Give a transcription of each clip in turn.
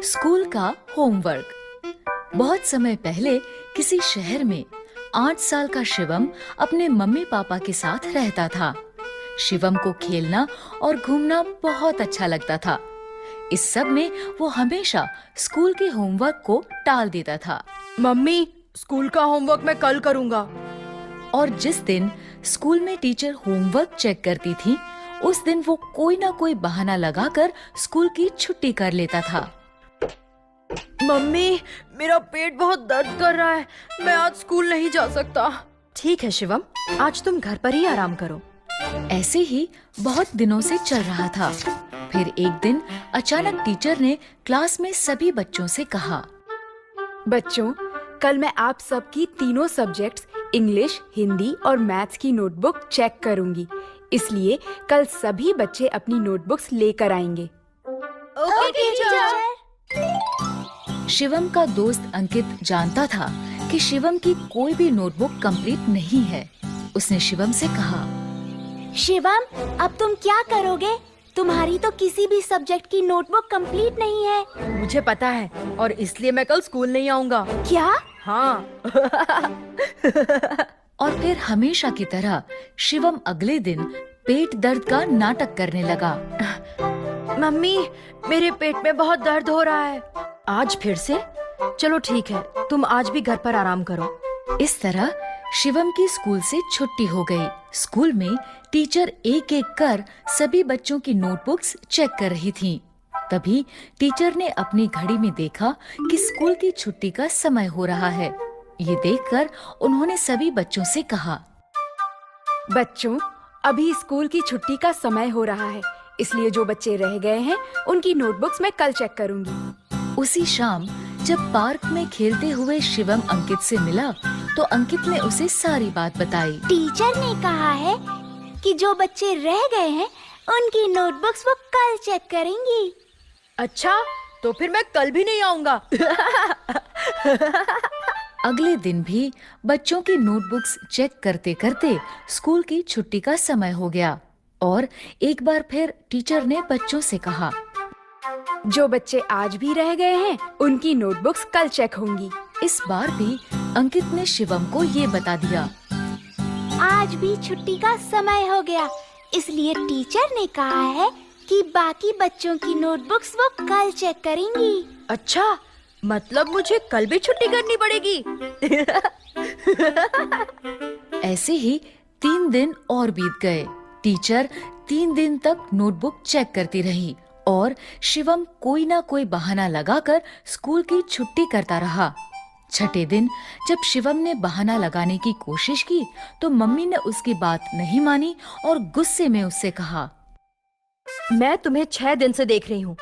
School का homework. बहुत समय पहले किसी शहर में 8 साल का शिवम अपने मम्मी पापा के साथ रहता था। शिवम को खेलना और घूमना बहुत अच्छा लगता था। इस सब में वो हमेशा स्कूल के होमवर्क को टाल देता था। मम्मी, स्कूल का होमवर्क मैं कल करूंगा। और जिस दिन स्कूल में टीचर होमवर्क चेक करती थी, उस दिन वो कोई ना कोई बहाना लगाकर स्कूल की छुट्टी कर लेता था। मम्मी, मेरा पेट बहुत दर्द कर रहा है, मैं आज स्कूल नहीं जा सकता। ठीक है शिवम, आज तुम घर पर ही आराम करो। ऐसे ही बहुत दिनों से चल रहा था। फिर एक दिन अचानक टीचर ने क्लास में सभी बच्चों से कहा, बच्चों, कल मैं आप सबकी तीनों सब्जेक्ट्स इंग्लिश, हिंदी और मैथ्स की नोटबुक चेक करूंगी। इसलिए कल सभी बच्चे अपनी नोटबुक्स लेकर आएंगे। Okay teacher. शिवम का दोस्त अंकित जानता था कि शिवम की कोई भी नोटबुक कंप्लीट नहीं है। उसने शिवम से कहा, शिवम, अब तुम क्या करोगे? तुम्हारी तो किसी भी सब्जेक्ट की नोटबुक कंप्लीट नहीं है। मुझे पता है और इसलिए मैं कल स्कूल नहीं आऊंगा। क्या? हाँ। और फिर हमेशा की तरह शिवम अगले दिन पेट दर्द का नाटक करने लगा। मम्मी, मेरे पेट में बहुत दर्द हो रहा है। आज फिर से? चलो ठीक है, तुम आज भी घर पर आराम करो। इस तरह शिवम की स्कूल से छुट्टी हो गई। स्कूल में टीचर एक एक कर सभी बच्चों की नोटबुक्स चेक कर रही थी। तभी टीचर ने अपनी घड़ी में देखा कि स्कूल की छुट्टी का समय हो रहा है। ये देखकर उन्होंने सभी बच्चों से कहा, बच्चों, अभी स्कूल की छुट्टी का समय हो रहा है, इसलिए जो बच्चे रह गए हैं उनकी नोटबुक्स मैं कल चेक करूंगी। उसी शाम जब पार्क में खेलते हुए शिवम अंकित से मिला तो अंकित ने उसे सारी बात बताई। टीचर ने कहा है कि जो बच्चे रह गए हैं उनकी नोटबुक्स वो कल चेक करेंगी। अच्छा, तो फिर मैं कल भी नहीं आऊंगा। अगले दिन भी बच्चों की नोटबुक्स चेक करते करते स्कूल की छुट्टी का समय हो गया और एक बार फिर टीचर ने बच्चों से कहा, जो बच्चे आज भी रह गए हैं उनकी नोटबुक्स कल चेक होंगी। इस बार भी अंकित ने शिवम को ये बता दिया, आज भी छुट्टी का समय हो गया, इसलिए टीचर ने कहा है कि बाकी बच्चों की नोटबुक्स वो कल चेक करेंगी। अच्छा, मतलब मुझे कल भी छुट्टी करनी पड़ेगी। ऐसे ही 3 दिन और बीत गए। टीचर 3 दिन तक नोटबुक चेक करती रही और शिवम कोई ना कोई बहाना लगाकर स्कूल की छुट्टी करता रहा। छठे दिन जब शिवम ने बहाना लगाने की कोशिश की तो मम्मी ने उसकी बात नहीं मानी और गुस्से में उससे कहा, मैं तुम्हें 6 दिन से देख रही हूँ।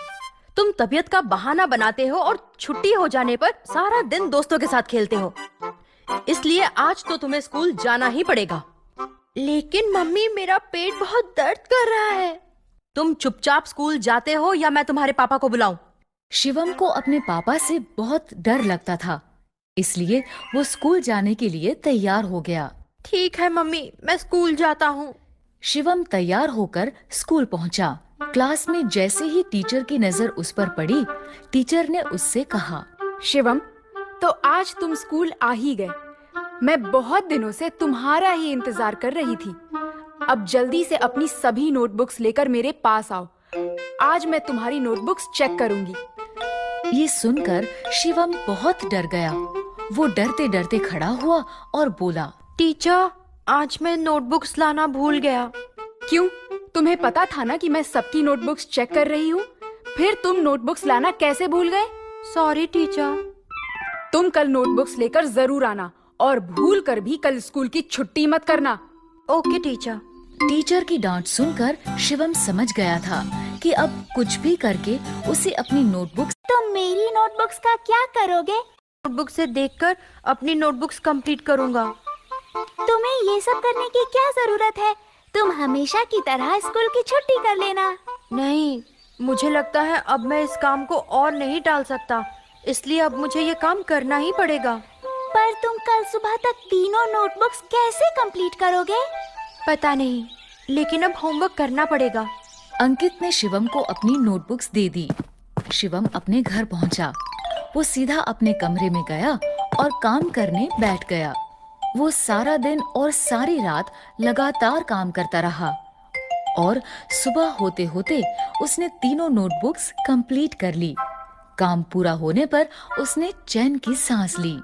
तुम तबीयत का बहाना बनाते हो और छुट्टी हो जाने पर सारा दिन दोस्तों के साथ खेलते हो। इसलिए आज तो तुम्हें स्कूल जाना ही पड़ेगा। लेकिन मम्मी, मेरा पेट बहुत दर्द कर रहा है। तुम चुपचाप स्कूल जाते हो या मैं तुम्हारे पापा को बुलाऊं? शिवम को अपने पापा से बहुत डर लगता था, इसलिए वो स्कूल जाने के लिए तैयार हो गया। ठीक है मम्मी, मैं स्कूल जाता हूँ। शिवम तैयार होकर स्कूल पहुंचा। क्लास में जैसे ही टीचर की नजर उस पर पड़ी, टीचर ने उससे कहा, शिवम, तो आज तुम स्कूल आ ही गए। मैं बहुत दिनों से तुम्हारा ही इंतजार कर रही थी। अब जल्दी से अपनी सभी नोटबुक्स लेकर मेरे पास आओ। आज मैं तुम्हारी नोटबुक्स चेक करूंगी। ये सुनकर शिवम बहुत डर गया। वो डरते डरते खड़ा हुआ और बोला, टीचर, आज मैं नोटबुक्स लाना भूल गया। क्यों? तुम्हें पता था ना कि मैं सबकी नोटबुक्स चेक कर रही हूँ। फिर तुम नोटबुक्स लाना कैसे भूल गए? Sorry teacher. तुम कल नोटबुक्स लेकर जरूर आना और भूल कर भी कल स्कूल की छुट्टी मत करना। Okay teacher. टीचर की डांट सुनकर शिवम समझ गया था कि अब कुछ भी करके उसे अपनी नोटबुक्स। तुम मेरी नोटबुक्स का क्या करोगे? नोटबुक से देखकर अपनी नोटबुक्स कंप्लीट करूंगा। तुम्हें ये सब करने की क्या जरूरत है? तुम हमेशा की तरह स्कूल की छुट्टी कर लेना। नहीं, मुझे लगता है अब मैं इस काम को और नहीं टाल सकता, इसलिए अब मुझे ये काम करना ही पड़ेगा। पर तुम कल सुबह तक तीनों नोटबुक्स कैसे कंप्लीट करोगे? पता नहीं, लेकिन अब होमवर्क करना पड़ेगा। अंकित ने शिवम को अपनी नोटबुक्स दे दी। शिवम अपने घर पहुंचा। वो सीधा अपने कमरे में गया और काम करने बैठ गया। वो सारा दिन और सारी रात लगातार काम करता रहा और सुबह होते होते उसने तीनों नोटबुक्स कंप्लीट कर ली। काम पूरा होने पर उसने चैन की सांस ली।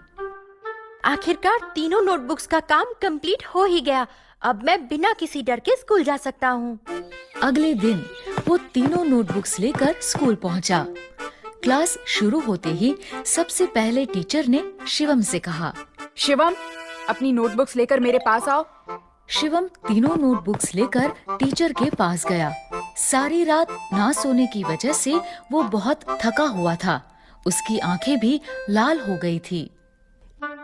आखिरकार तीनों नोटबुक्स का काम कंप्लीट हो ही गया। अब मैं बिना किसी डर के स्कूल जा सकता हूँ। अगले दिन वो तीनों नोटबुक्स लेकर स्कूल पहुंचा। क्लास शुरू होते ही सबसे पहले टीचर ने शिवम से कहा, शिवम, अपनी नोटबुक्स लेकर मेरे पास आओ। शिवम तीनों नोटबुक्स लेकर टीचर के पास गया। सारी रात ना सोने की वजह से वो बहुत थका हुआ था। उसकी आंखें भी लाल हो गई थी।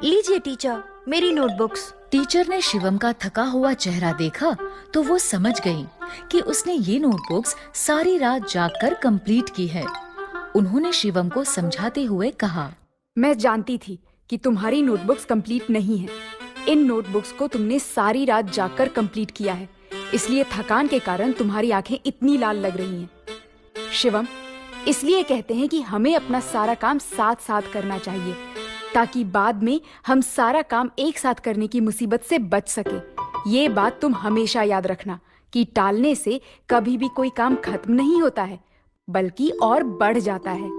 लीजिए टीचर, मेरी नोटबुक्स। टीचर ने शिवम का थका हुआ चेहरा देखा तो वो समझ गई कि उसने ये नोटबुक्स सारी रात जागकर कंप्लीट की है। उन्होंने शिवम को समझाते हुए कहा, मैं जानती थी कि तुम्हारी नोटबुक्स कंप्लीट नहीं है। इन नोटबुक्स को तुमने सारी रात जागकर कंप्लीट किया है, इसलिए थकान के कारण तुम्हारी आंखें इतनी लाल लग रही हैं। शिवम, इसलिए कहते हैं कि हमें अपना सारा काम साथ साथ करना चाहिए, ताकि बाद में हम सारा काम एक साथ करने की मुसीबत से बच सके। ये बात तुम हमेशा याद रखना कि टालने से कभी भी कोई काम खत्म नहीं होता है, बल्कि और बढ़ जाता है।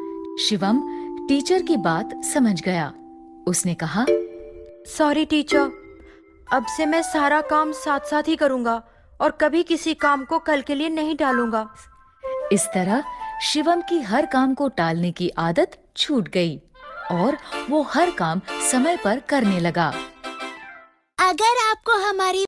शिवम टीचर की बात समझ गया। उसने कहा, सॉरी टीचर, अब से मैं सारा काम साथ साथ ही करूंगा और कभी किसी काम को कल के लिए नहीं टालूंगा। इस तरह शिवम की हर काम को टालने की आदत छूट गई और वो हर काम समय पर करने लगा। अगर आपको हमारी